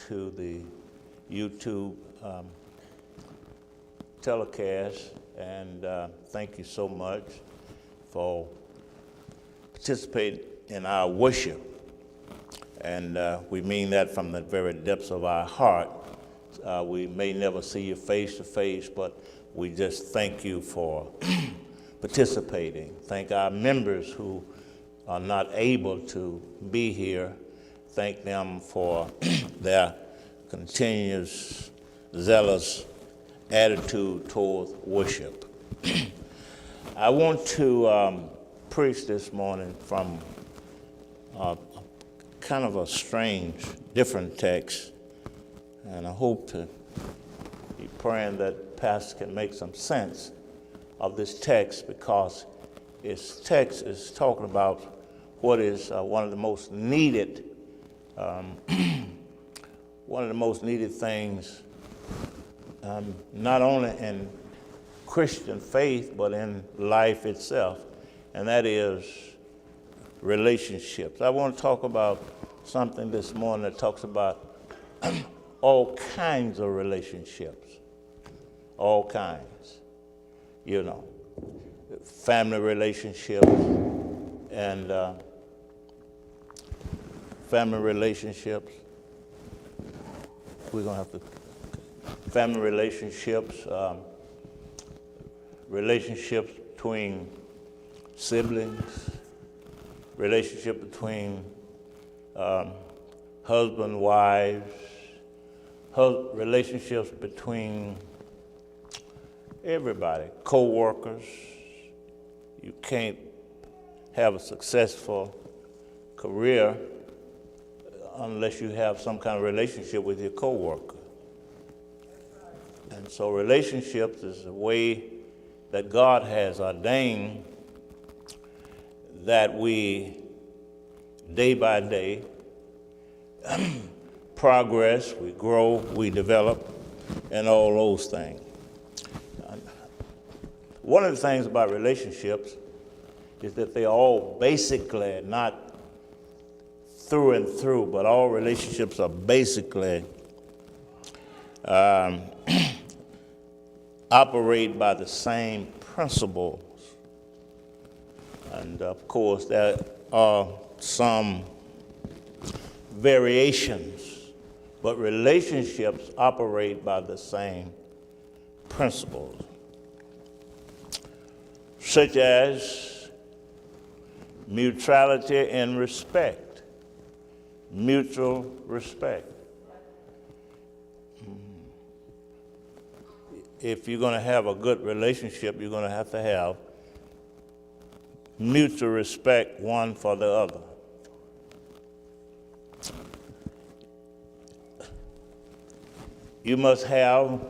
to the YouTube telecast, and thank you so much for participating in our worship. And we mean that from the very depths of our heart. We may never see you face to face, but we just thank you for participating. Thank our members who are not able to be here. Thank them for their continuous, zealous attitude towards worship. I want to preach this morning from kind of a strange, different text, and I hope to be praying that Pastor can make some sense of this text, because this text is talking about what is one of the most needed things, not only in Christian faith, but in life itself, and that is relationships. I want to talk about something this morning that talks about all kinds of relationships, all kinds, family relationships, and family relationships. We're going to have to, family relationships, relationships between siblings, relationship between husband, wives, relationships between everybody, co-workers. You can't have a successful career unless you have some kind of relationship with your co-worker. And so relationships is a way that God has ordained that we, day by day, progress, we grow, we develop, and all those things. One of the things about relationships is that they're all basically, not through and through, but all relationships are basically operate by the same principles. And of course, there are some variations, but relationships operate by the same principles, such as mutuality and respect, mutual respect. If you're going to have a good relationship, you're going to have mutual respect one for the other. You must have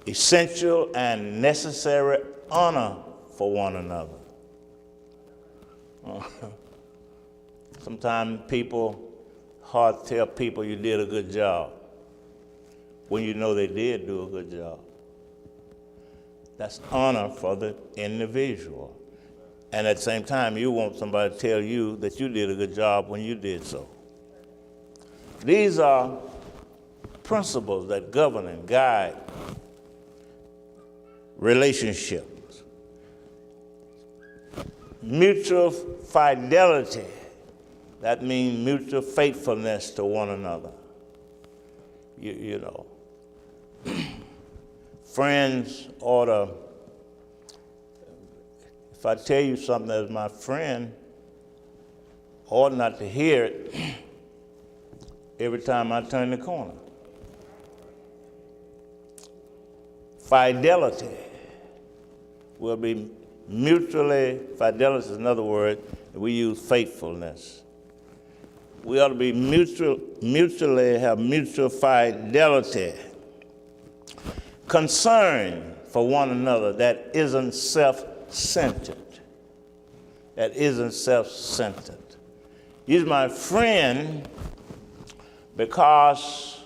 essential and necessary honor for one another. Sometimes hard to tell people you did a good job when you know they did do a good job. That's honor for the individual. And at the same time, you want somebody to tell you that you did a good job when you did so. These are principles that govern and guide relationships. Mutual fidelity, that means mutual faithfulness to one another. You know, friends ought to, if I tell you something as my friend, ought not to hear it every time I turn the corner. Fidelity will be fidelity is another word, we use faithfulness. We ought to be mutually have mutual fidelity, concern for one another that isn't self-centered. You're my friend because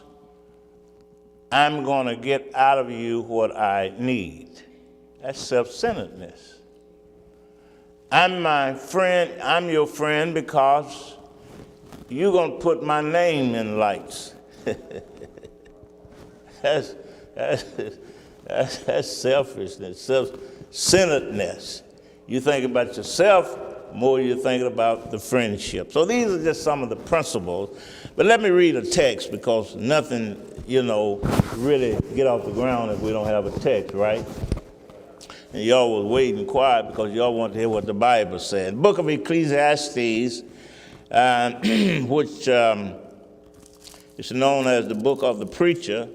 I'm going to get out of you what I need. That's self-centeredness. I'm your friend because you're going to put my name in lights. That's selfishness, self-centeredness. You think about yourself more, you're thinking about the friendship. So these are just some of the principles. But let me read a text, because nothing, really get off the ground if we don't have a text, right? And y'all was waiting quiet because y'all want to hear what the Bible said. Book of Ecclesiastes, which is known as the book of the preacher,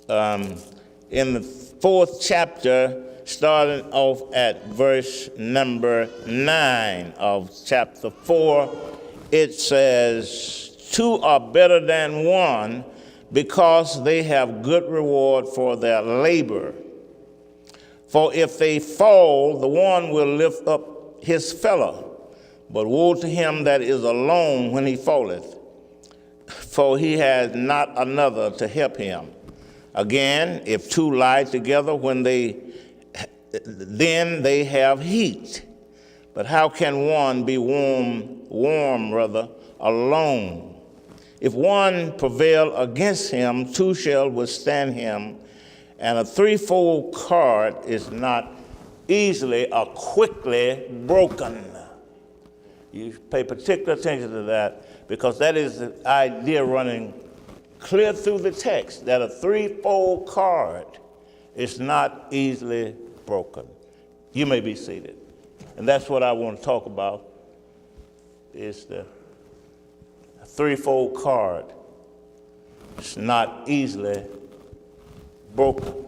in the 4th chapter, starting off at verse number 9 of chapter 4, it says, 2 are better than one, because they have good reward for their labor. For if they fall, the one will lift up his fellow. But woe to him that is alone when he falleth, for he has not another to help him. Again, if 2 lie together, then they have heat. But how can one be warm alone? If one prevail against him, 2 shall withstand him. And a threefold cord is not easily or quickly broken. You pay particular attention to that, because that is the idea running clear through the text, that a threefold cord is not easily broken. You may be seated. And that's what I want to talk about, is the threefold cord. It's not easily broken.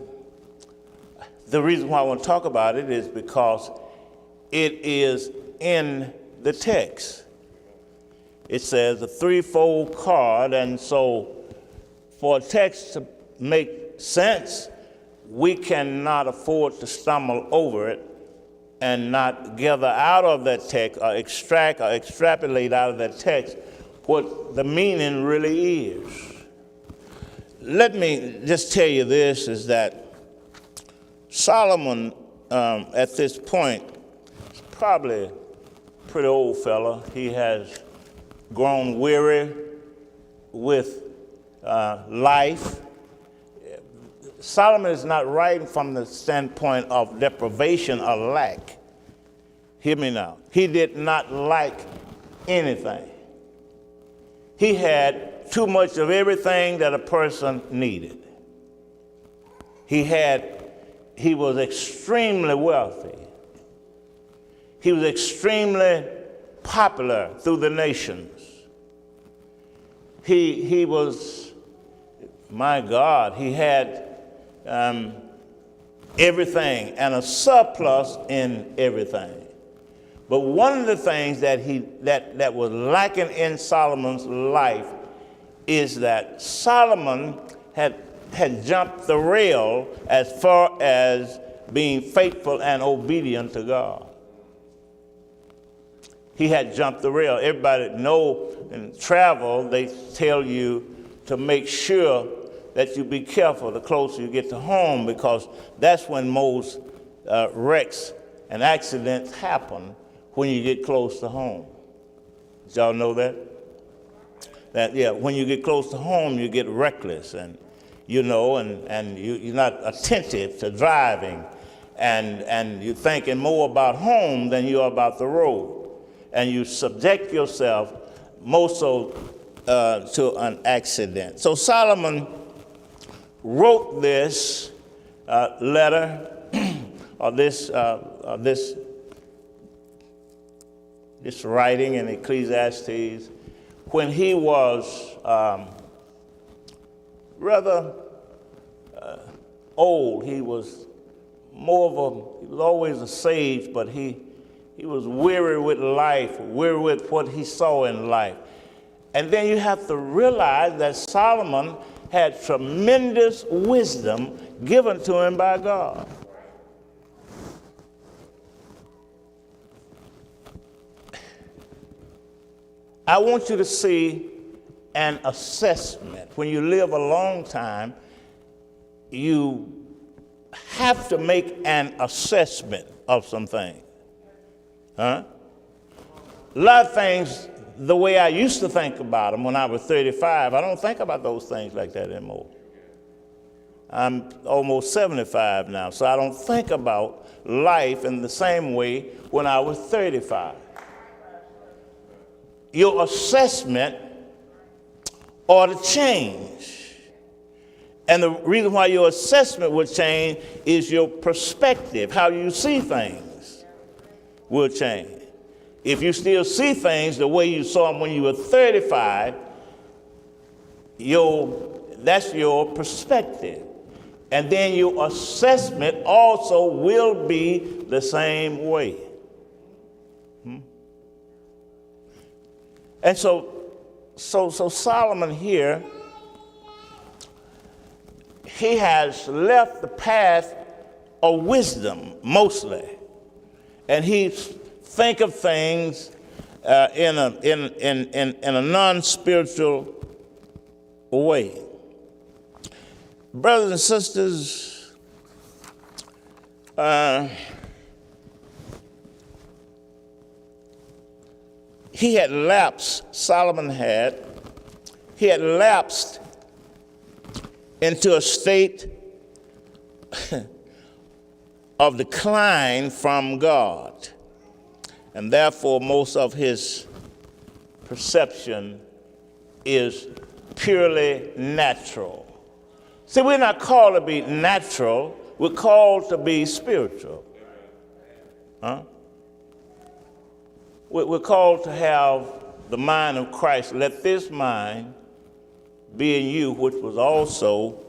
The reason why I want to talk about it is because it is in the text. It says a threefold cord, and so for a text to make sense, we cannot afford to stumble over it and not gather out of that text or extract or extrapolate out of that text what the meaning really is. Let me just tell you this, is that Solomon, at this point, is probably a pretty old fella. He has grown weary with life. Solomon is not writing from the standpoint of deprivation or lack. Hear me now. He did not lack anything. He had too much of everything that a person needed. He was extremely wealthy. He was extremely popular through the nations. He was, my God, he had everything and a surplus in everything. But one of the things that was lacking in Solomon's life is that Solomon had jumped the rail as far as being faithful and obedient to God. He had jumped the rail. Everybody know in travel, they tell you to make sure that you be careful the closer you get to home, because that's when most wrecks and accidents happen, when you get close to home. Did y'all know that? When you get close to home, you get reckless, and you're not attentive to driving, and you're thinking more about home than you are about the road. And you subject yourself more so to an accident. So Solomon wrote this letter, or this writing in Ecclesiastes, when he was rather old. He was he was always a sage, but he was weary with life, weary with what he saw in life. And then you have to realize that Solomon had tremendous wisdom given to him by God. I want you to see an assessment. When you live a long time, you have to make an assessment of some things. A lot of things the way I used to think about them when I was 35, I don't think about those things like that anymore. I'm almost 75 now, so I don't think about life in the same way when I was 35. Your assessment ought to change. And the reason why your assessment will change is your perspective. How you see things will change. If you still see things the way you saw them when you were 35, that's your perspective. And then your assessment also will be the same way. And so Solomon here, he has left the path of wisdom mostly, and he think of things in a non-spiritual way. Brothers and sisters, he had lapsed into a state of decline from God. And therefore, most of his perception is purely natural. See, we're not called to be natural. We're called to be spiritual. We're called to have the mind of Christ. Let this mind be in you, which was also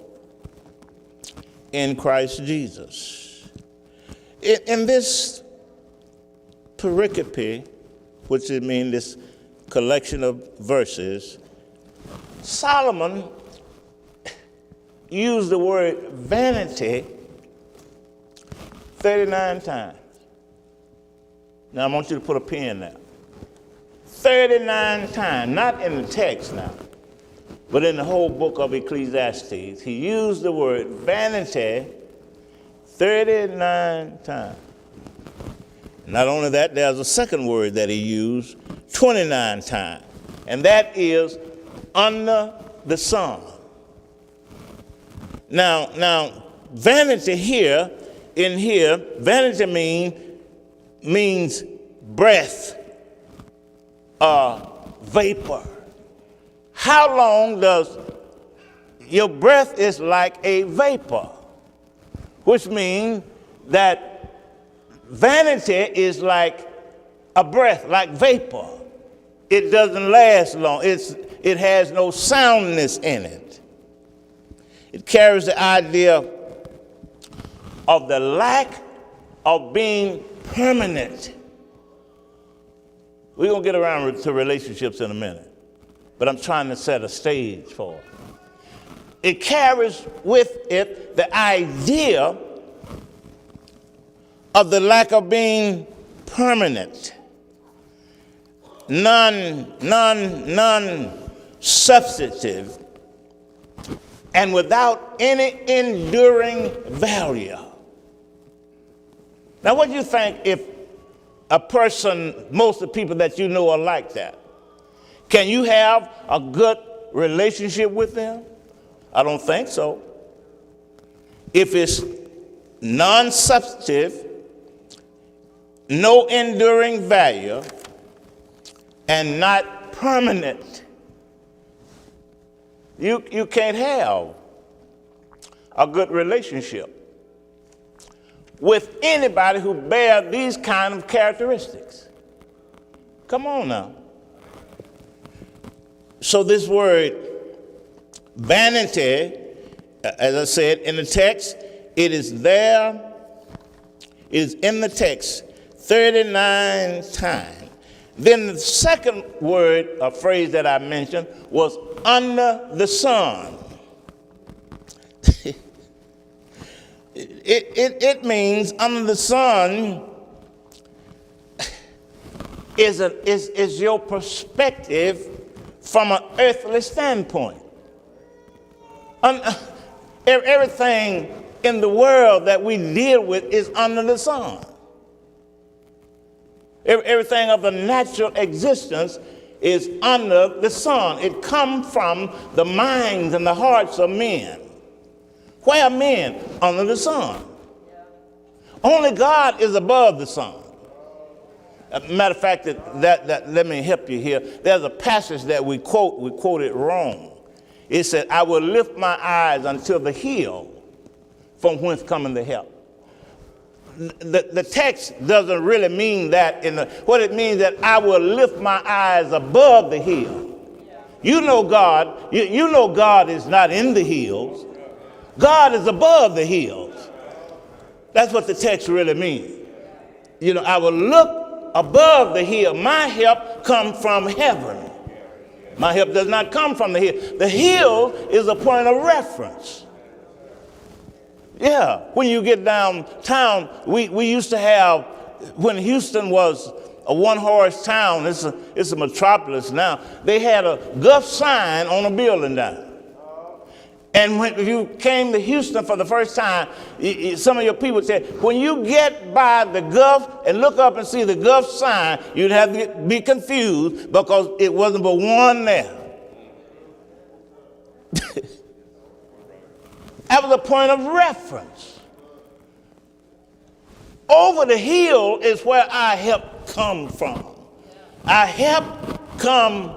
in Christ Jesus. In this pericope, which means this collection of verses, Solomon used the word vanity 39 times. Now, I want you to put a pin there. 39 times, not in the text now, but in the whole book of Ecclesiastes. He used the word vanity 39 times. Not only that, there's a second word that he used 29 times, and that is under the sun. Now, vanity vanity means breath, vapor. How long does your breath is like a vapor, which means that vanity is like a breath, like vapor. It doesn't last long. It has no soundness in it. It carries the idea of the lack of being permanent. We're going to get around to relationships in a minute, but I'm trying to set a stage for it. It carries with it the idea of the lack of being permanent, non-substantive, and without any enduring value. Now, what do you think if a person, most of the people that you know are like that? Can you have a good relationship with them? I don't think so. If it's non-substantive, no enduring value, and not permanent, you can't have a good relationship with anybody who bears these kind of characteristics. Come on now. So this word vanity, as I said in the text, it is there, it is in the text 39 times. Then the second word or phrase that I mentioned was under the sun. It means under the sun is your perspective from an earthly standpoint. Everything in the world that we deal with is under the sun. Everything of the natural existence is under the sun. It comes from the minds and the hearts of men. Where are men? Under the sun. Only God is above the sun. Matter of fact, that let me help you here. There's a passage that we quote it wrong. It said, I will lift my eyes until the hill from whence cometh the help. The text doesn't really mean that. What it means that I will lift my eyes above the hill. You know God. You know God is not in the hills. God is above the hills. That's what the text really means. You know, I will look above the hill. My help comes from heaven. My help does not come from the hill. The hill is a point of reference. Yeah, when you get downtown, we used to have, when Houston was a one-horse town, it's a metropolis now, they had a Gulf sign on a building down. And if you came to Houston for the first time, some of your people said, when you get by the Gulf and look up and see the Gulf sign, you'd have to be confused because it wasn't but one there. That was a point of reference. Over the hill is where our help comes from. Our help comes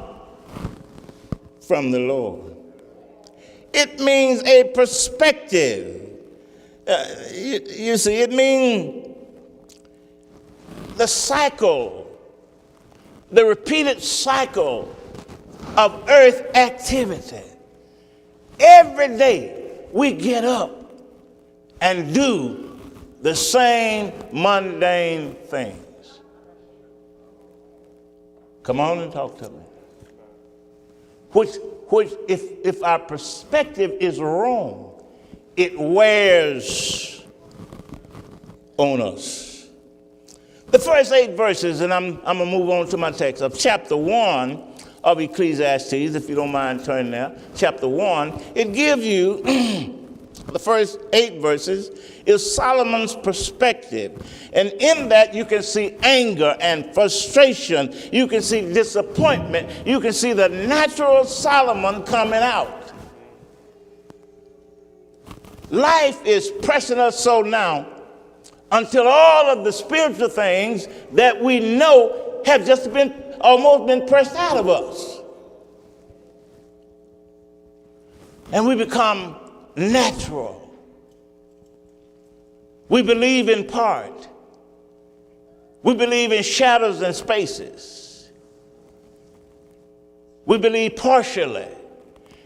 from the Lord. It means a perspective. You see, it means the cycle, the repeated cycle of earth activity. Every day we get up and do the same mundane things. Come on and talk to me. Which if our perspective is wrong, it wears on us. The first 8 verses, and I'm going to move on to my text, of chapter 1 of Ecclesiastes, if you don't mind turning there, chapter 1, it gives you, the first 8 verses, is Solomon's perspective. And in that you can see anger and frustration. You can see disappointment. You can see the natural Solomon coming out. Life is pressing us so now until all of the spiritual things that we know have just almost been pressed out of us. And we become natural. We believe in part. We believe in shadows and spaces. We believe partially.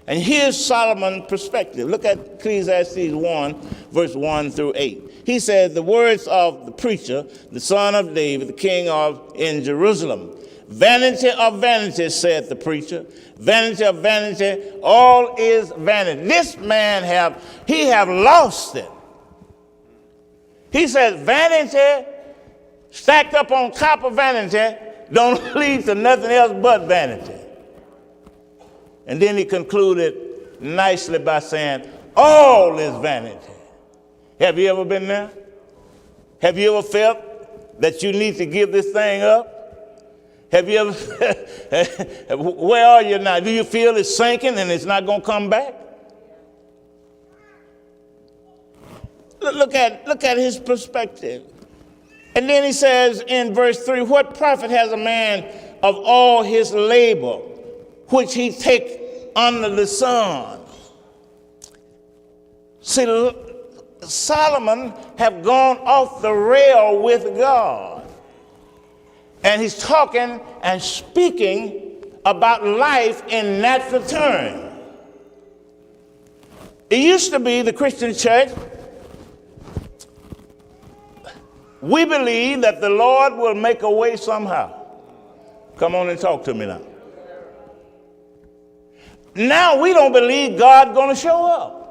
And here's Solomon's perspective. Look at Ecclesiastes 1, verse 1 through 8. He says, the words of the preacher, the son of David, the king in Jerusalem. Vanity of vanity, saith the preacher. Vanity of vanity, all is vanity. This man have lost it. He says vanity stacked up on top of vanity don't lead to nothing else but vanity. And then he concluded nicely by saying, all is vanity. Have you ever been there? Have you ever felt that you need to give this thing up? Have you ever, where are you now? Do you feel it's sinking and it's not going to come back? Look at his perspective. And then he says in verse 3, what profit has a man of all his labor, which he take under the sun? See, Solomon have gone off the rail with God. And he's talking and speaking about life in natural terms. It used to be the Christian church, we believe that the Lord will make a way somehow. Come on and talk to me now. Now we don't believe God's going to show up.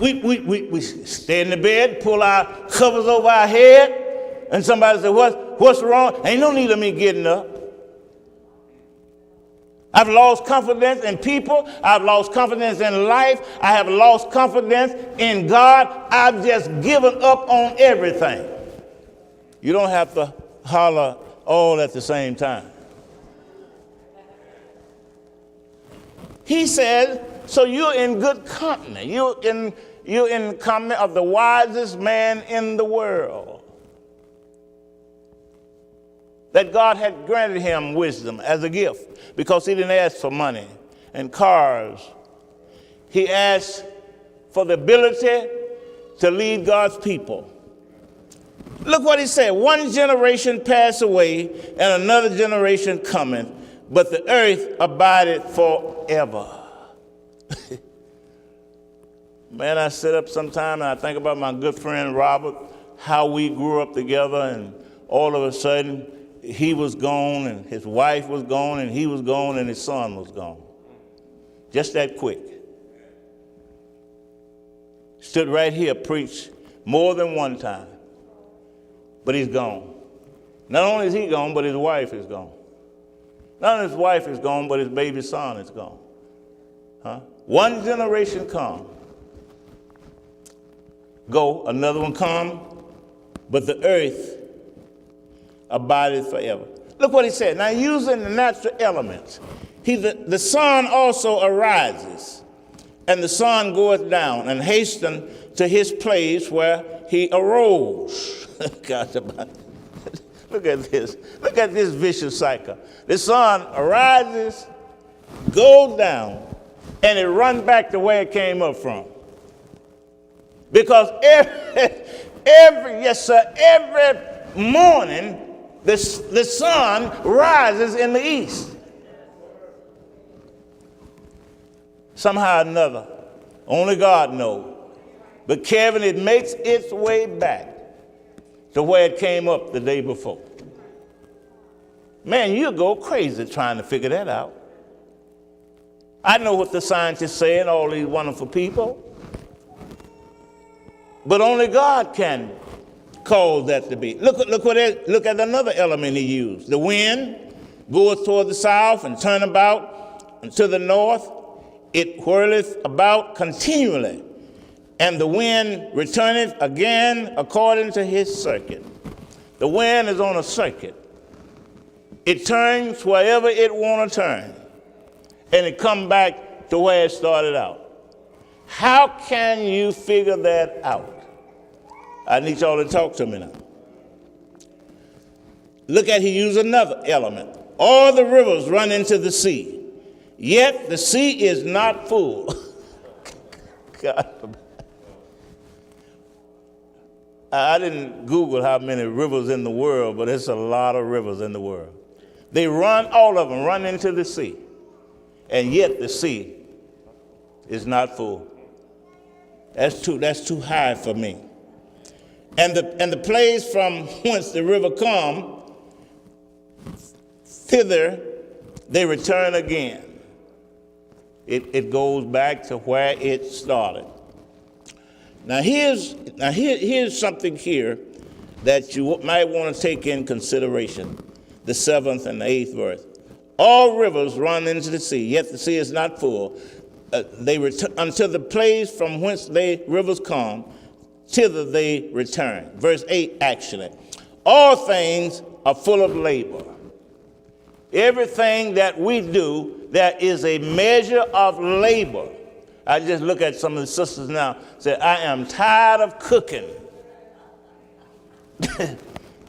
We stay in the bed, pull our covers over our head, and somebody says, what's wrong? Ain't no need of me getting up. I've lost confidence in people. I've lost confidence in life. I have lost confidence in God. I've just given up on everything. You don't have to holler all at the same time. He said, so you're in good company. You're in company of the wisest man in the world. That God had granted him wisdom as a gift because he didn't ask for money and cars. He asked for the ability to lead God's people. Look what he said. One generation passed away and another generation cometh, but the earth abideth forever. Man, I sit up sometime and I think about my good friend Robert, how we grew up together, and all of a sudden he was gone and his wife was gone and he was gone and his son was gone. Just that quick. Stood right here, preached more than one time. But he's gone. Not only is he gone, but his wife is gone. Not only his wife is gone, but his baby son is gone. Huh? One generation come, go, another one come, but the earth abideth forever. Look what he said. Now, using the natural elements, the sun also arises, and the sun goeth down, and hasten to his place where he arose. God, look at this. Look at this vicious cycle. The sun arises, goes down, and it runs back to where it came up from. Because every morning, the sun rises in the east. Somehow or another, only God knows. But Kevin, it makes its way back to where it came up the day before. Man, you'll go crazy trying to figure that out. I know what the scientists say and all these wonderful people, but only God can cause that to be. Look at another element he used. The wind goeth toward the south and turn about and to the north. It whirleth about continually, and the wind returneth again according to his circuit. The wind is on a circuit. It turns wherever it want to turn, and it come back to where it started out. How can you figure that out? I need y'all to talk to me now. Look at, he used another element. All the rivers run into the sea, yet the sea is not full. God. I didn't Google how many rivers in the world, but it's a lot of rivers in the world. They run, all of them run into the sea, and yet the sea is not full. That's too high for me. And the place from whence the river come, thither they return again. It goes back to where it started. Now here's something here that you might want to take in consideration. The 7th and the 8th verse. All rivers run into the sea, yet the sea is not full. They return until the place from whence they rivers come, thither they return. Verse 8, actually. All things are full of labor. Everything that we do, there is a measure of labor. I just look at some of the sisters now, say, I am tired of cooking.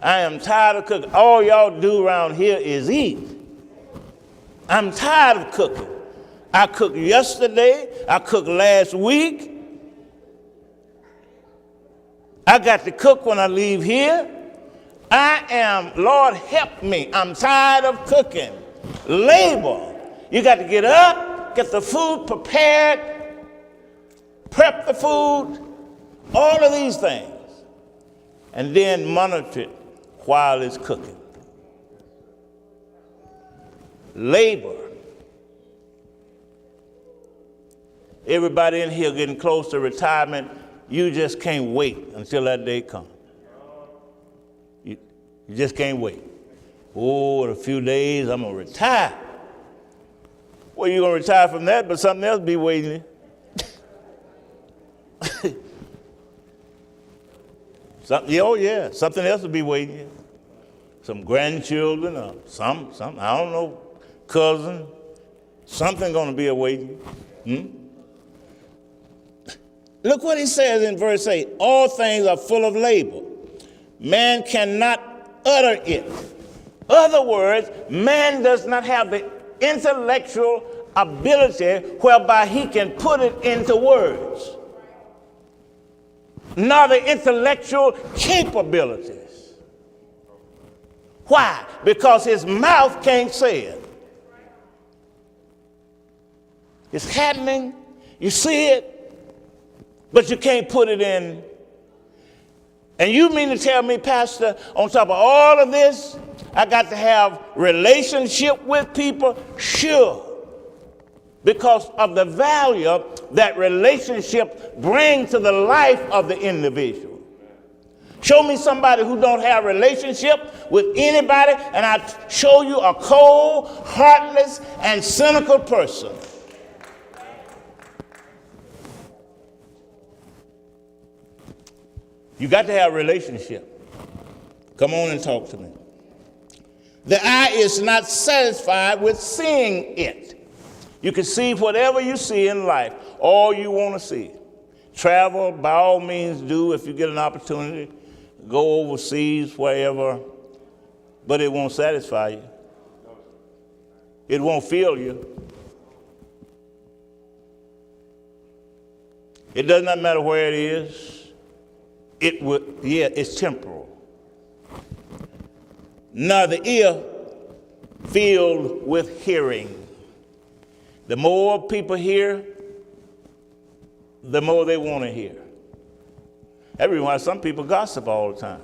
I am tired of cooking. All y'all do around here is eat. I'm tired of cooking. I cooked yesterday. I cooked last week. I got to cook when I leave here. Lord help me. I'm tired of cooking. Labor. You got to get up, get the food prepared, prep the food, all of these things, and then monitor it while it's cooking. Labor. Everybody in here getting close to retirement, you just can't wait until that day comes. You just can't wait. Oh, in a few days, I'm going to retire. Well, you're going to retire from that, but something else be Oh yeah, something else will be waiting you. Some grandchildren or some, I don't know, cousin. Something going to be awaiting you. Look what he says in verse 8. All things are full of labor. Man cannot utter it. In other words, man does not have the intellectual ability whereby he can put it into words, nor the intellectual capabilities. Why? Because his mouth can't say it. It's happening, you see it, but you can't put it in. And you mean to tell me, Pastor, on top of all of this, I got to have relationship with people? Sure. Because of the value that relationship brings to the life of the individual. Show me somebody who don't have a relationship with anybody, and I show you a cold, heartless, and cynical person. You got to have a relationship. Come on and talk to me. The eye is not satisfied with seeing it. You can see whatever you see in life, all you want to see. Travel, by all means do if you get an opportunity. Go overseas, wherever, but it won't satisfy you. It won't fill you. It does not matter where it is. It's temporal. Now the ear filled with hearing. The more people hear, the more they want to hear. That's why some people gossip all the time.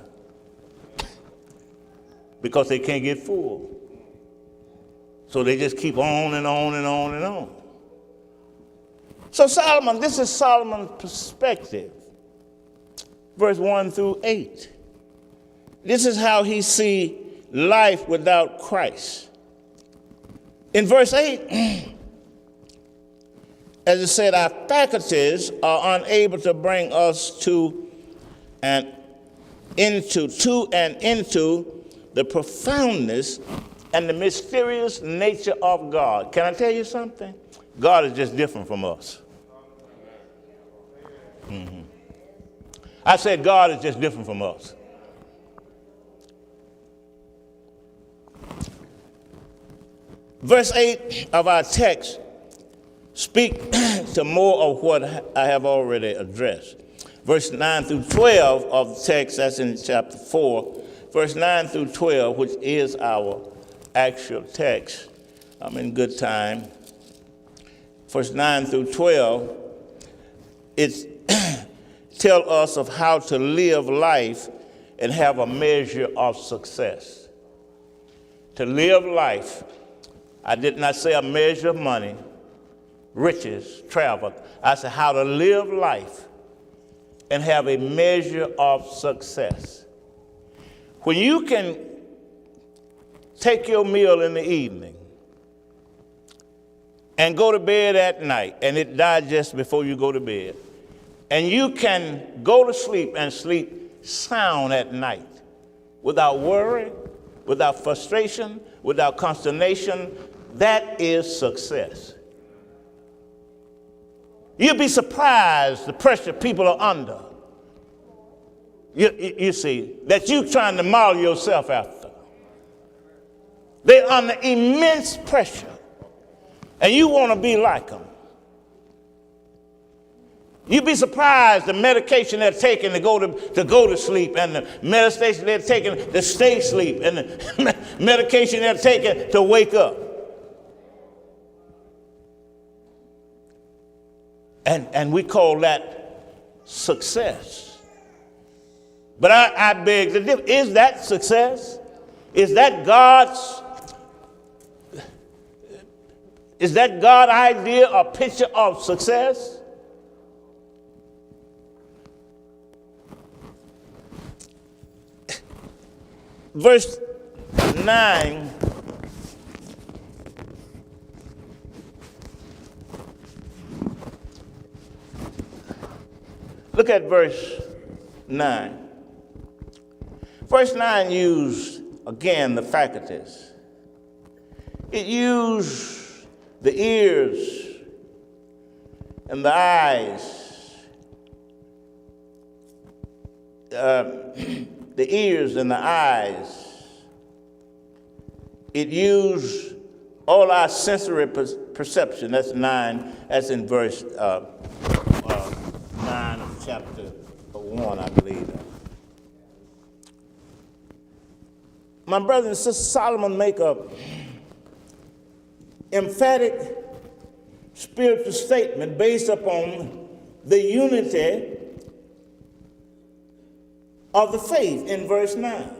Because they can't get full. So they just keep on and on and on and on. So Solomon, this is Solomon's perspective. Verse 1 through 8. This is how he sees life without Christ. In verse 8, as it said, our faculties are unable to bring us into the profoundness and the mysterious nature of God. Can I tell you something? God is just different from us. I said God is just different from us. Verse 8 of our text speak to more of what I have already addressed. Verse 9 through 12 of the text, that's in chapter 4. Verse 9 through 12, which is our actual text. I'm in good time. Verse 9 through 12, it tells us of how to live life and have a measure of success. To live life, I did not say a measure of money, riches, travel. I said how to live life and have a measure of success. When you can take your meal in the evening and go to bed at night, and it digests before you go to bed, and you can go to sleep and sleep sound at night without worry, without frustration, without consternation, that is success. You'd be surprised the pressure people are under. You see, that you're trying to model yourself after. They're under immense pressure, and you want to be like them. You'd be surprised the medication they're taking to go to sleep, and the medication they're taking to stay asleep, and the medication they're taking to wake up. And we call that success. But I beg to differ. Is that success? Is that God idea or picture of success? Verse 9. Look at verse 9. Verse 9 used, again, the faculties. It used the ears and the eyes. The ears and the eyes. It used all our sensory perception. That's 9. That's in verse 9 of chapter 1, I believe. My brothers and sisters, Solomon make a emphatic spiritual statement based upon the unity of the faith in verse 9.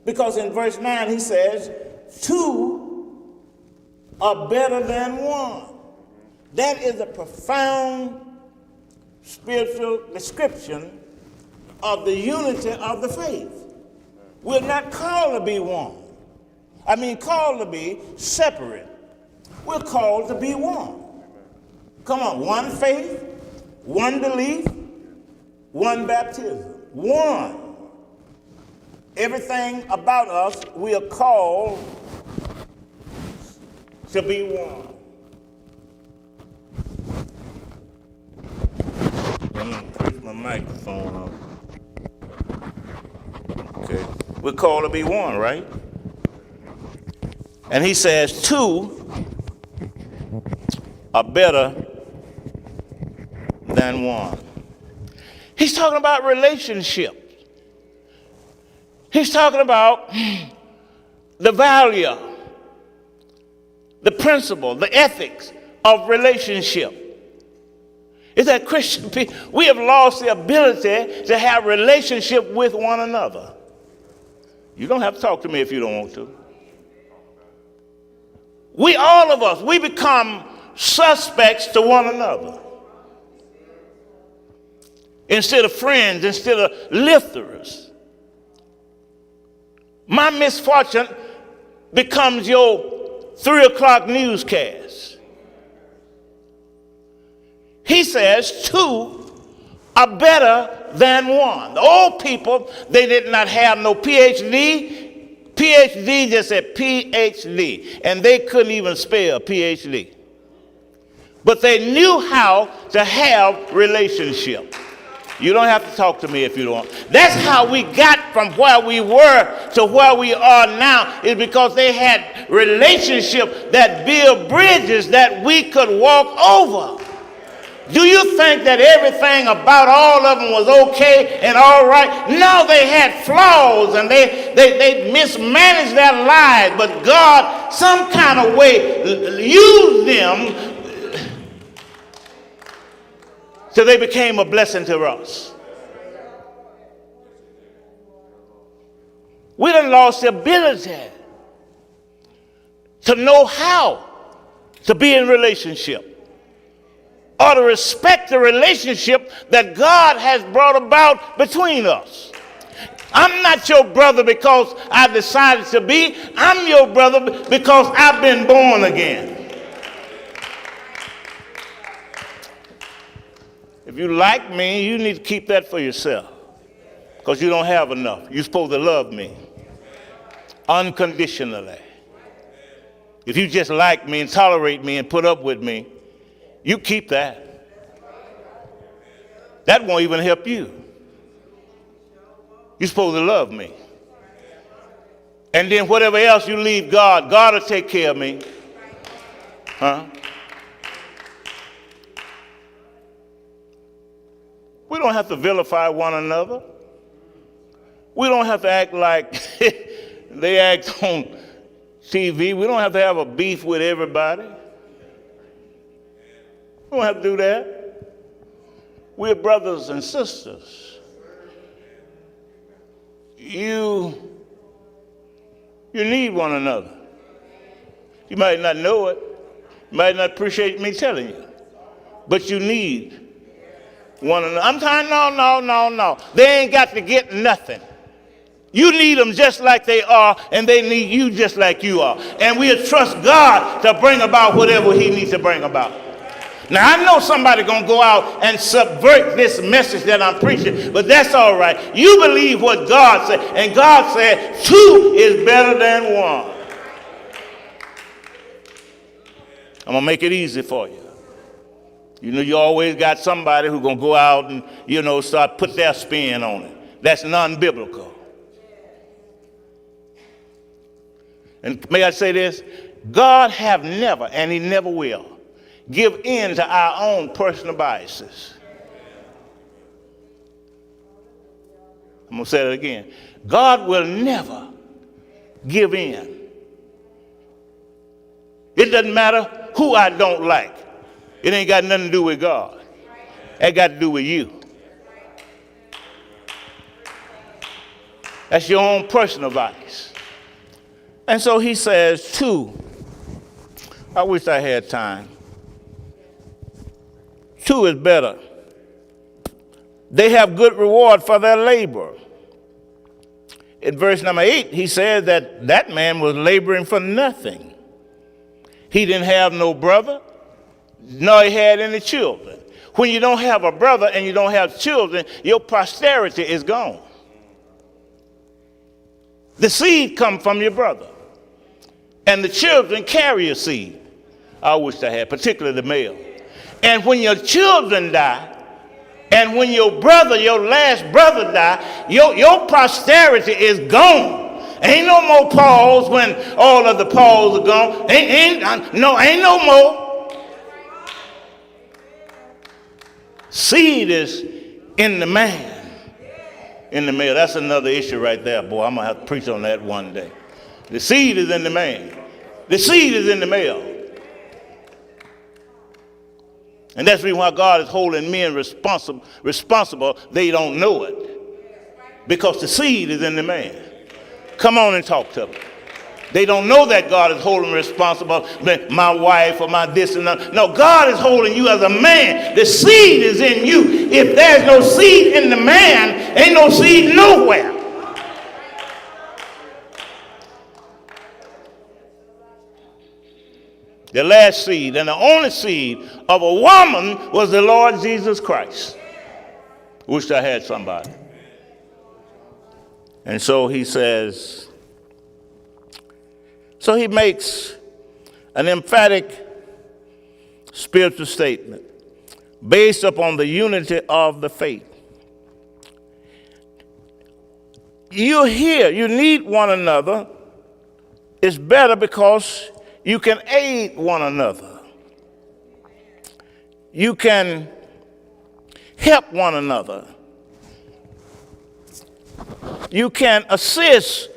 Because in verse 9 he says, 2 are better than 1. That is a profound spiritual description of the unity of the faith. We're not called to be one. Called to be separate. We're called to be one. Come on, one faith, one belief, one baptism. One. Everything about us, we are called to be one. I'm going to push my microphone on. Okay. We're called to be one, right? And he says 2 are better than 1. He's talking about relationships. He's talking about the value, the principle, the ethics of relationship. Is that Christian people, we have lost the ability to have relationship with one another. You don't have to talk to me if you don't want to. All of us, we become suspects to one another. Instead of friends, instead of lifters. My misfortune becomes your 3 o'clock newscast. He says 2 are better than 1. The old people, they did not have no PhD. PhD just said PhD. And they couldn't even spell PhD. But they knew how to have relationship. You don't have to talk to me if you don't. That's how we got from where we were to where we are now, is because they had relationship that built bridges that we could walk over. Do you think that everything about all of them was okay and all right? No, they had flaws and they mismanaged their lives, but God some kind of way used them till they became a blessing to us. We done lost the ability to know how to be in relationship or to respect the relationship that God has brought about between us. I'm not your brother because I decided to be. I'm your brother because I've been born again. If you like me, you need to keep that for yourself because you don't have enough. You're supposed to love me unconditionally. If you just like me and tolerate me and put up with me, you keep that. That won't even help you. You're supposed to love me. And then whatever else you leave God, God will take care of me. Huh? We don't have to vilify one another. We don't have to act like they act on TV. We don't have to have a beef with everybody. We don't have to do that. We're brothers and sisters. You need one another. You might not know it. You might not appreciate me telling you. But you need one another. I'm telling you, no. They ain't got to get nothing. You need them just like they are, and they need you just like you are. And we'll trust God to bring about whatever he needs to bring about. Now, I know somebody going to go out and subvert this message that I'm preaching, but that's all right. You believe what God said, and God said 2 is better than 1. I'm going to make it easy for you. You know, you always got somebody who's going to go out and, start put their spin on it. That's non-biblical. And may I say this? God have never, and he never will, give in to our own personal biases. I'm going to say that again. God will never give in. It doesn't matter who I don't like. It ain't got nothing to do with God. It got to do with you. That's your own personal bias. And so he says 2. I wish I had time. 2 is better. They have good reward for their labor. In verse number 8, he says that man was laboring for nothing. He didn't have no brother, nor he had any children. When you don't have a brother and you don't have children, your posterity is gone. The seed comes from your brother, and the children carry your seed. I wish I had, particularly the male. And when your children die, and when your last brother die, your posterity is gone. Ain't no more Pauls when all of the Pauls are gone. Ain't no more. Seed is in the man. In the male. That's another issue right there, boy. I'm going to have to preach on that one day. The seed is in the man. The seed is in the male. And that's the reason why God is holding men responsible. They don't know it. Because the seed is in the man. Come on and talk to them. They don't know that God is holding responsible. My wife or my this and that. No, God is holding you as a man. The seed is in you. If there's no seed in the man, ain't no seed nowhere. The last seed and the only seed of a woman was the Lord Jesus Christ. Wish I had somebody. And so he says, so he makes an emphatic spiritual statement based upon the unity of the faith. You're here, you need one another. It's better because you can aid one another. You can help one another. You can assist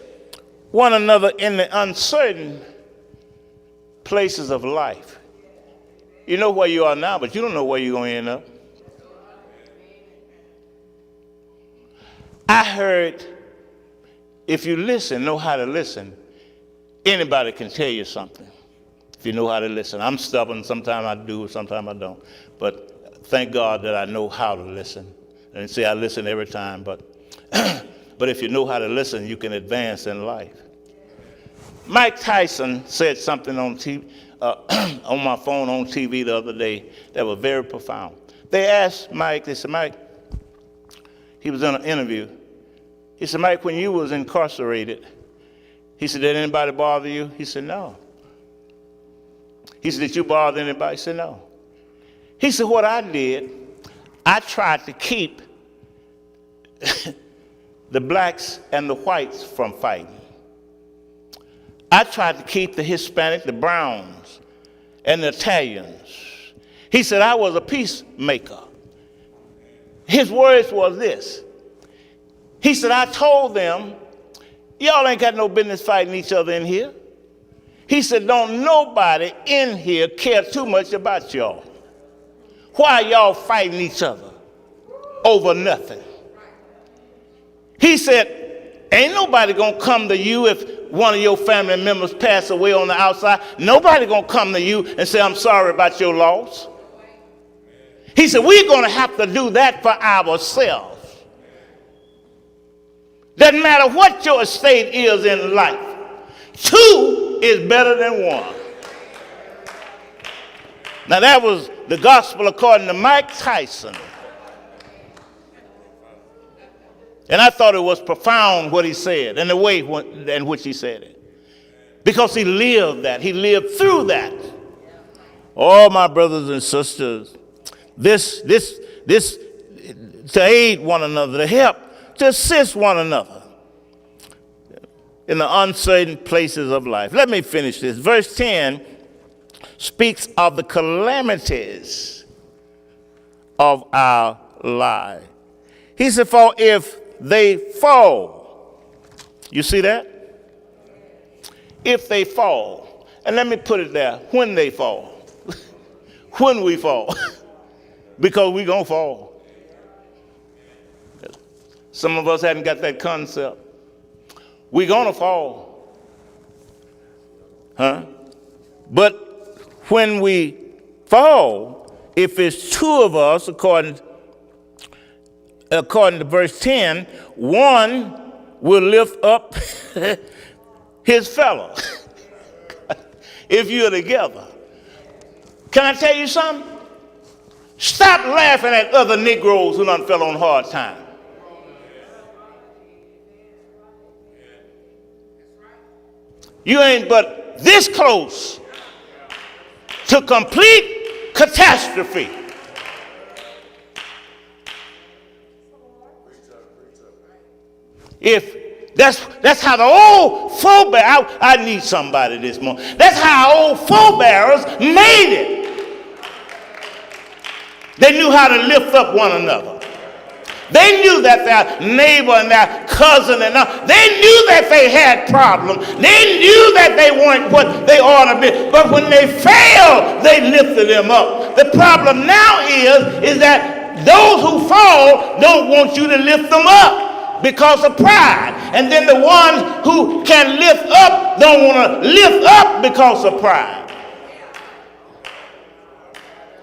one another in the uncertain places of life. You know where you are now, but you don't know where you're going to end up. I heard, if you listen, know how to listen, anybody can tell you something. If you know how to listen. I'm stubborn. Sometimes I do, sometimes I don't. But thank God that I know how to listen. I didn't say I listen every time, but but if you know how to listen, you can advance in life. Mike Tyson said something on TV, on my phone on TV the other day that was very profound. They asked Mike, they said, Mike, he was in an interview. He said, Mike, when you was incarcerated, he said, did anybody bother you? He said, no. He said, did you bother anybody? He said, no. He said, what I did, I tried to keep the blacks and the whites from fighting. I tried to keep the Hispanic, the browns, and the Italians. He said, I was a peacemaker. His words was this. He said, I told them, y'all ain't got no business fighting each other in here. He said, don't nobody in here care too much about y'all. Why y'all fighting each other over nothing? He said, ain't nobody gonna come to you if one of your family members pass away on the outside. Nobody gonna come to you and say, I'm sorry about your loss. He said, we're gonna have to do that for ourselves. Doesn't matter what your estate is in life. 2 is better than 1. Now that was the gospel according to Mike Tyson. And I thought it was profound what he said and the way in which he said it. Because he lived that. He lived through that. Oh, my brothers and sisters, this to aid one another, to help, to assist one another in the uncertain places of life. Let me finish this. Verse 10 speaks of the calamities of our life. He said, for if they fall, you see that? If they fall, and let me put it there, when they fall, when we fall, because we're going to fall. Some of us hadn't got that concept. We're going to fall. But when we fall, if it's two of us, according to verse 10, one will lift up his fellow. If you're together. Can I tell you something? Stop laughing at other Negroes who done fell on hard time. You ain't but this close to complete catastrophe. If that's how the old forebears, I need somebody this morning. That's how old forebears made it. They knew how to lift up one another. They knew that their neighbor and their cousin and they knew that they had problems. They knew that they weren't what they ought to be. But when they failed, they lifted them up. The problem now is that those who fall don't want you to lift them up because of pride. And then the ones who can lift up don't want to lift up because of pride.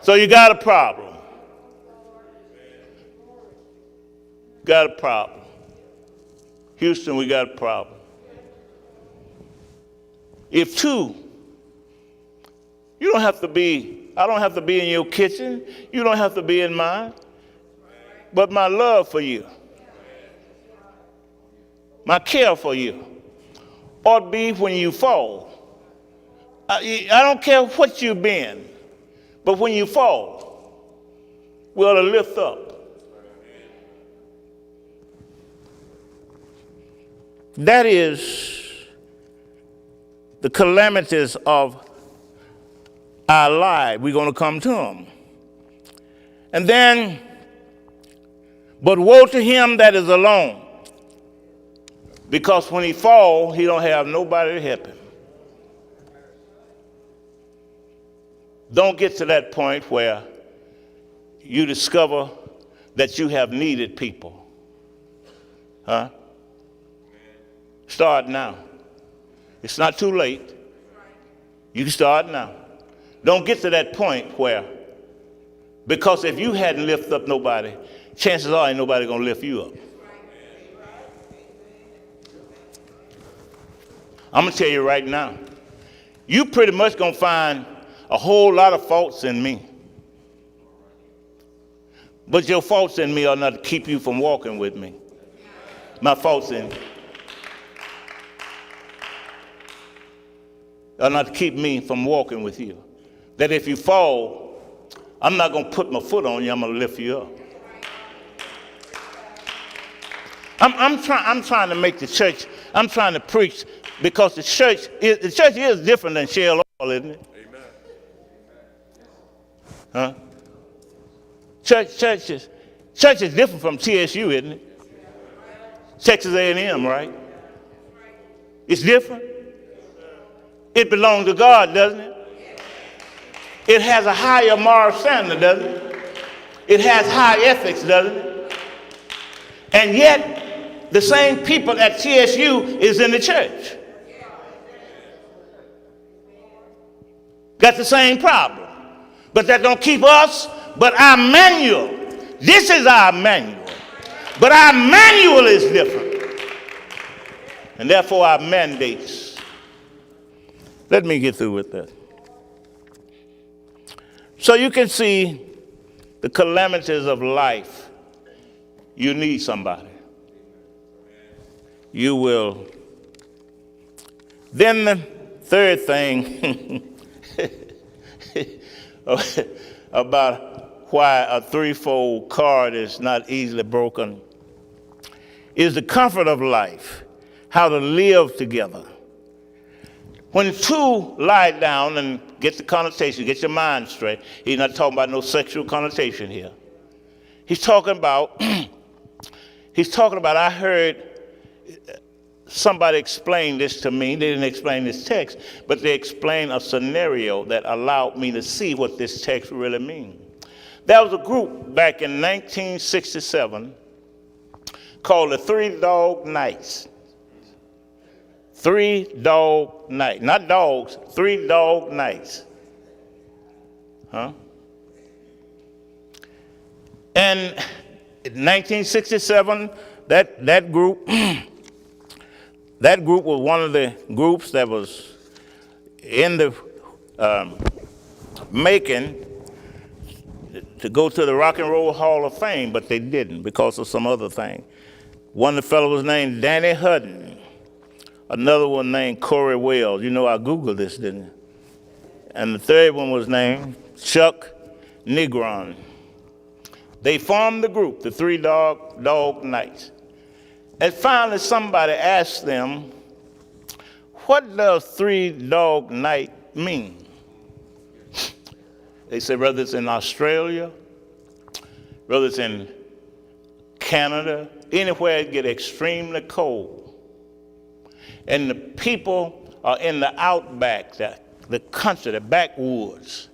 So you got a problem. Got a problem. Houston, we got a problem. If two, you don't have to be, I don't have to be in your kitchen. You don't have to be in mine. But my love for you, my care for you, ought to be when you fall. I don't care what you've been, but when you fall, we ought to lift up. That is the calamities of our life. We're going to come to them. And then, but woe to him that is alone. Because when he falls, he don't have nobody to help him. Don't get to that point where you discover that you have needed people. Start now. It's not too late. You can start now. Don't get to that point where, because if you hadn't lifted up nobody, chances are ain't nobody going to lift you up. I'm going to tell you right now, you pretty much going to find a whole lot of faults in me. But your faults in me are not to keep you from walking with me. My faults in me are not to keep me from walking with you. That if you fall, I'm not going to put my foot on you, I'm going to lift you up. I'm trying to make the church, I'm trying to preach, because the church is different than shell oil, isn't it? Amen. Church is different from TSU, isn't it? Texas A&M, right? It's different. It belongs to God, doesn't it? It has a higher moral standard, doesn't it? It has high ethics, doesn't it? And yet, the same people at TSU is in the church. Got the same problem. But that don't keep us, but our manual. This is our manual. But our manual is different. And therefore our mandates. Let me get through with that. So you can see the calamities of life. You need somebody. You will. Then the third thing about why a threefold cord is not easily broken is the comfort of life, how to live together. When two lie down and get the connotation, get your mind straight, he's not talking about no sexual connotation here. He's talking about, I heard somebody explain this to me. They didn't explain this text, but they explained a scenario that allowed me to see what this text really means. There was a group back in 1967 called the Three Dog Nights. Three Dog Night. Not dogs, Three Dog Nights. Huh? And in 1967, that group was one of the groups that was in the making to go to the Rock and Roll Hall of Fame, but they didn't because of some other thing. One of the fellows was named Danny Hudden. Another one named Corey Wells. You know, I Googled this, didn't I? And the third one was named Chuck Negron. They formed the group, the Three Dog Nights. And finally somebody asked them, what does Three Dog Night mean? They said, whether it's in Australia, whether it's in Canada, anywhere it gets extremely cold. And the people are in the outback, the country, the backwoods.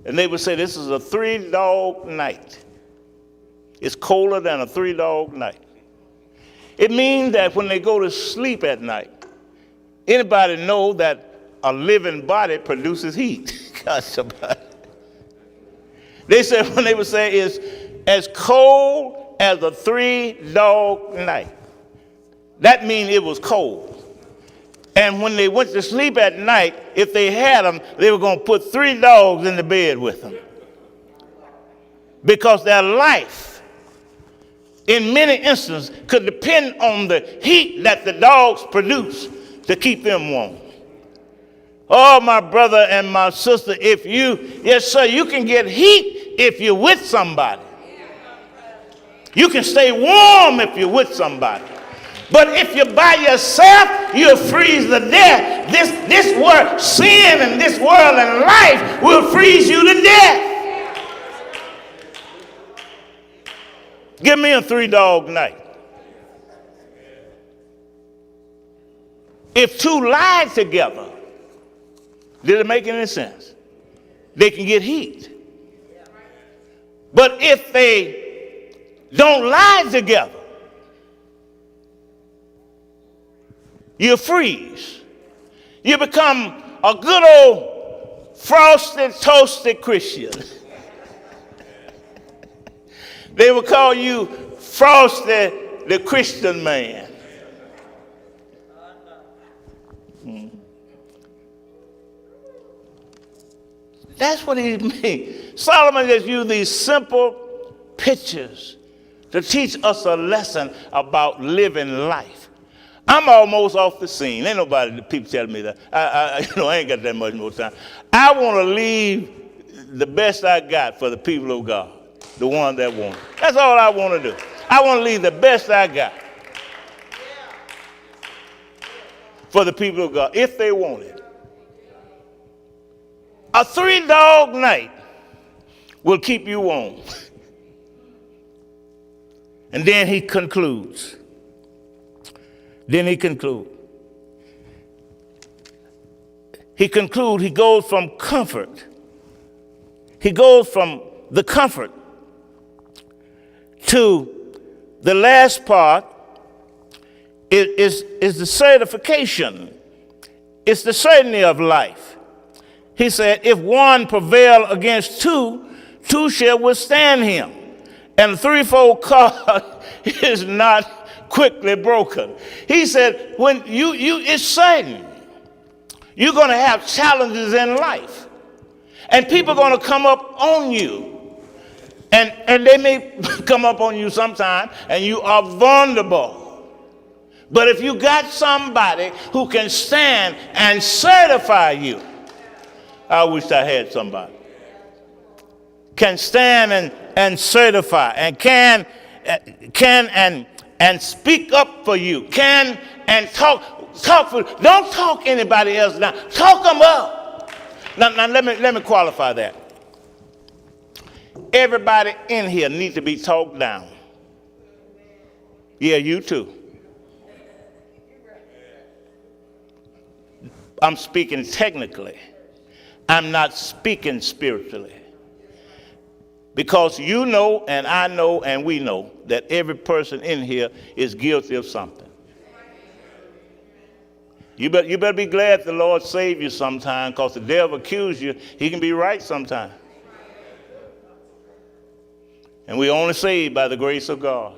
And they would say, this is a three-dog night. It's colder than a three-dog night. It means that when they go to sleep at night, anybody know that a living body produces heat? God, somebody. They said, when they would say it's as cold as a three-dog night. That means it was cold. And when they went to sleep at night, if they had them, they were going to put three dogs in the bed with them. Because their life, in many instances, could depend on the heat that the dogs produce to keep them warm. Oh, my brother and my sister, yes, sir, you can get heat if you're with somebody. You can stay warm if you're with somebody. But if you're by yourself, you'll freeze to death. This world, sin and this world and life will freeze you to death. Give me a three-dog night. If two lie together, did it make any sense? They can get heat. But if they don't lie together, you freeze. You become a good old frosted, toasted Christian. They will call you Frosty the Christian man. That's what he means. Solomon just used these simple pictures to teach us a lesson about living life. I'm almost off the scene. Ain't nobody, people tell me that. I ain't got that much more time. I want to leave the best I got for the people of God, the ones that want it. That's all I want to do. I want to leave the best I got for the people of God, if they want it. A three-dog night will keep you warm. And then he concludes. He goes from comfort. He goes from the comfort to the last part is the certification. It's the certainty of life. He said, if one prevail against two, two shall withstand him. And the threefold cord is not quickly broken. He said, when it's certain you're going to have challenges in life. And people are going to come up on you. And they may come up on you sometime, and you are vulnerable. But if you got somebody who can stand and certify you, I wish I had somebody. Can stand and certify, and can and speak up for you, can and talk for you. Don't talk anybody else down. Talk them up. Now let me qualify that. Everybody in here needs to be talked down. Yeah, you too. I'm speaking technically. I'm not speaking spiritually. Because you know, and I know, and we know that every person in here is guilty of something. You better be glad the Lord saved you sometime, because the devil accuse you. He can be right sometime. And we're only saved by the grace of God.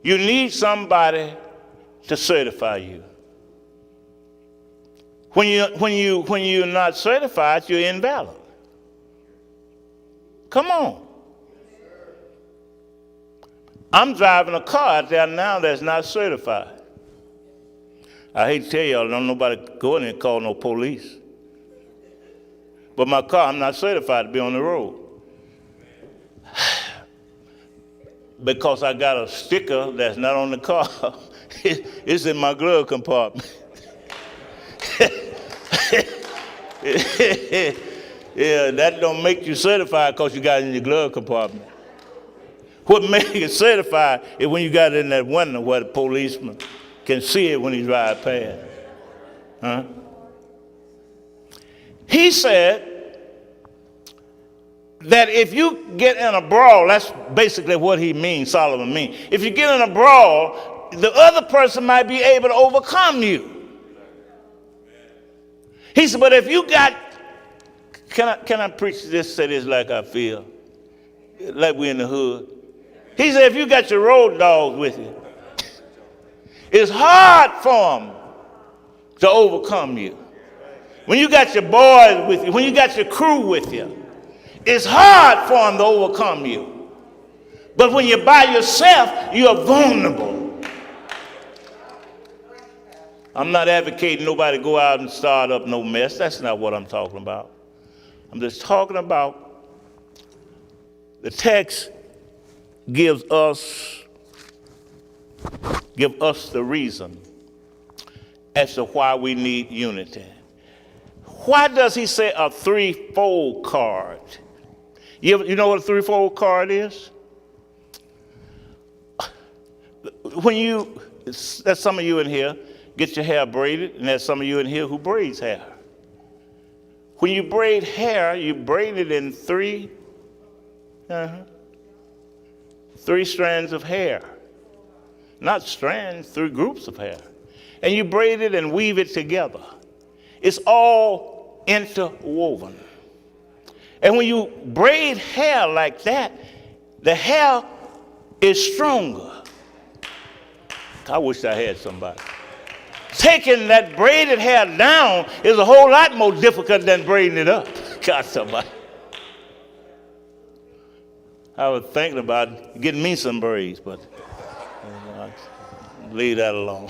You need somebody to certify you. When you're not certified, you're invalid. Come on. I'm driving a car out there now that's not certified. I hate to tell y'all, don't nobody go in and call no police. But my car, I'm not certified to be on the road. Because I got a sticker that's not on the car. It's in my glove compartment. Yeah, that don't make you certified because you got it in your glove compartment. What makes it certified is when you got it in that window where the policeman can see it when he drives past. Huh? He said that if you get in a brawl, that's basically what he means, Solomon means. If you get in a brawl, the other person might be able to overcome you. He said, but if you got, can I preach this, say this like I feel? Like we're in the hood. He said, if you got your road dogs with you, it's hard for them to overcome you. When you got your boys with you, when you got your crew with you, it's hard for them to overcome you. But when you're by yourself, you're vulnerable. I'm not advocating nobody go out and start up no mess. That's not what I'm talking about. I'm just talking about the text gives us the reason as to why we need unity. Why does he say a threefold card? You know what a threefold card is? There's some of you in here get your hair braided, and there's some of you in here who braids hair. When you braid hair, you braid it in three strands of hair. Not strands, 3 groups of hair. And you braid it and weave it together. It's all interwoven. And when you braid hair like that, the hair is stronger. I wish I had somebody. Taking that braided hair down is a whole lot more difficult than braiding it up. God, somebody. I was thinking about getting me some braids, but leave that alone.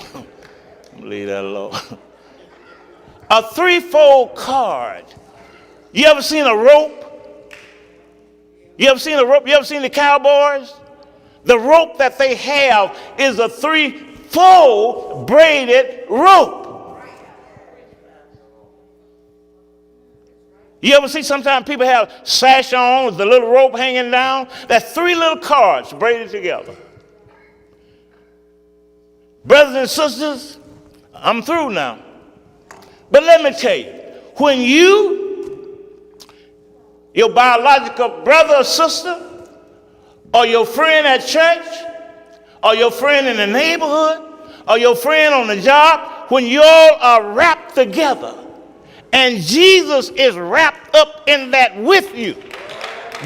Leave that alone. A threefold card. You ever seen a rope? You ever seen a rope? You ever seen the cowboys? The rope that they have is a threefold braided rope. You ever see sometimes people have sash on with the little rope hanging down? That's 3 little cords braided together. Brothers and sisters, I'm through now. But let me tell you, when your biological brother or sister, or your friend at church, or your friend in the neighborhood, or your friend on the job, when you all are wrapped together, and Jesus is wrapped up in that with you,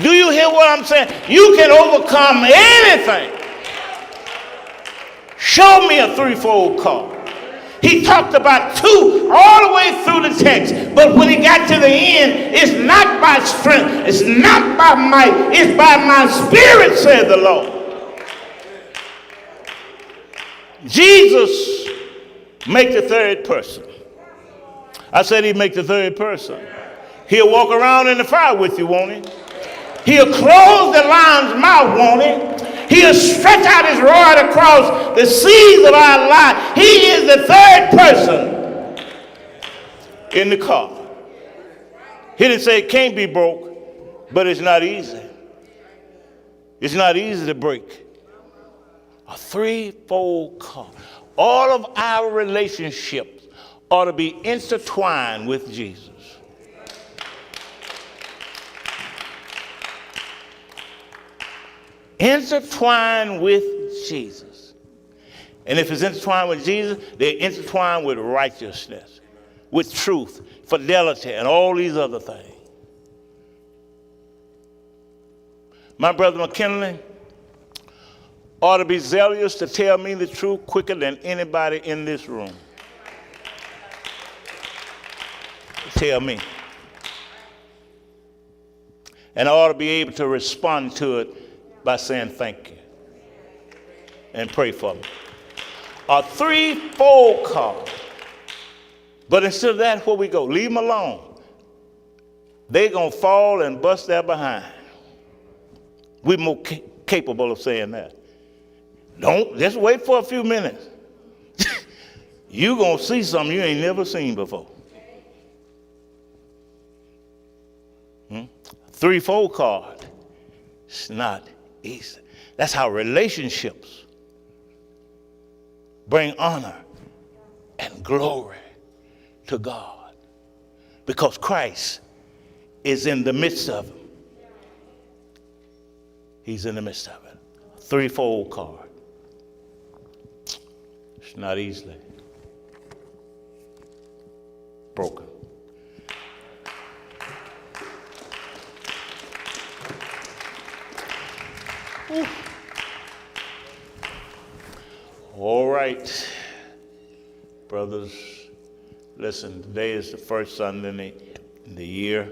do you hear what I'm saying? You can overcome anything. Show me a threefold card. He talked about two all the way through the text. But when he got to the end, it's not by strength, it's not by might, it's by my spirit, said the Lord. Jesus make the third person. I said he'd make the third person. He'll walk around in the fire with you, won't he? He'll close the lion's mouth, won't he? He'll stretch out his rod across the seas of our life. He is the third person in the car. He didn't say it can't be broke, but it's not easy. It's not easy to break. A threefold car. All of our relationships ought to be intertwined with Jesus. Intertwined with Jesus. And if it's intertwined with Jesus, they're intertwined with righteousness, with truth, fidelity, and all these other things. My brother McKinley ought to be zealous to tell me the truth quicker than anybody in this room. Tell me. And I ought to be able to respond to it by saying thank you and pray for me. A threefold call. But instead of that, where we go? Leave them alone. They're going to fall and bust their behind. We're more capable of saying that. Don't just wait for a few minutes. You're going to see something you ain't never seen before. Threefold card. It's not easy. That's how relationships bring honor and glory to God. Because Christ is in the midst of them. He's in the midst of it. Threefold card. It's not easily broken. Whew. All right, brothers, listen, today is the first Sunday in the year.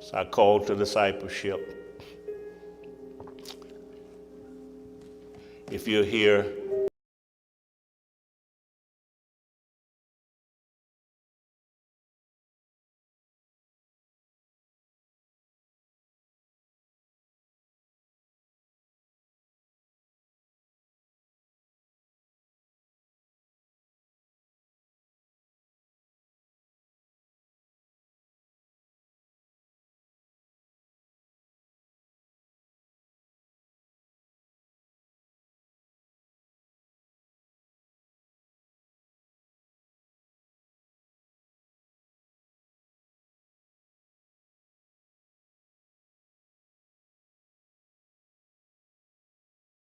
So I called to discipleship. If you're here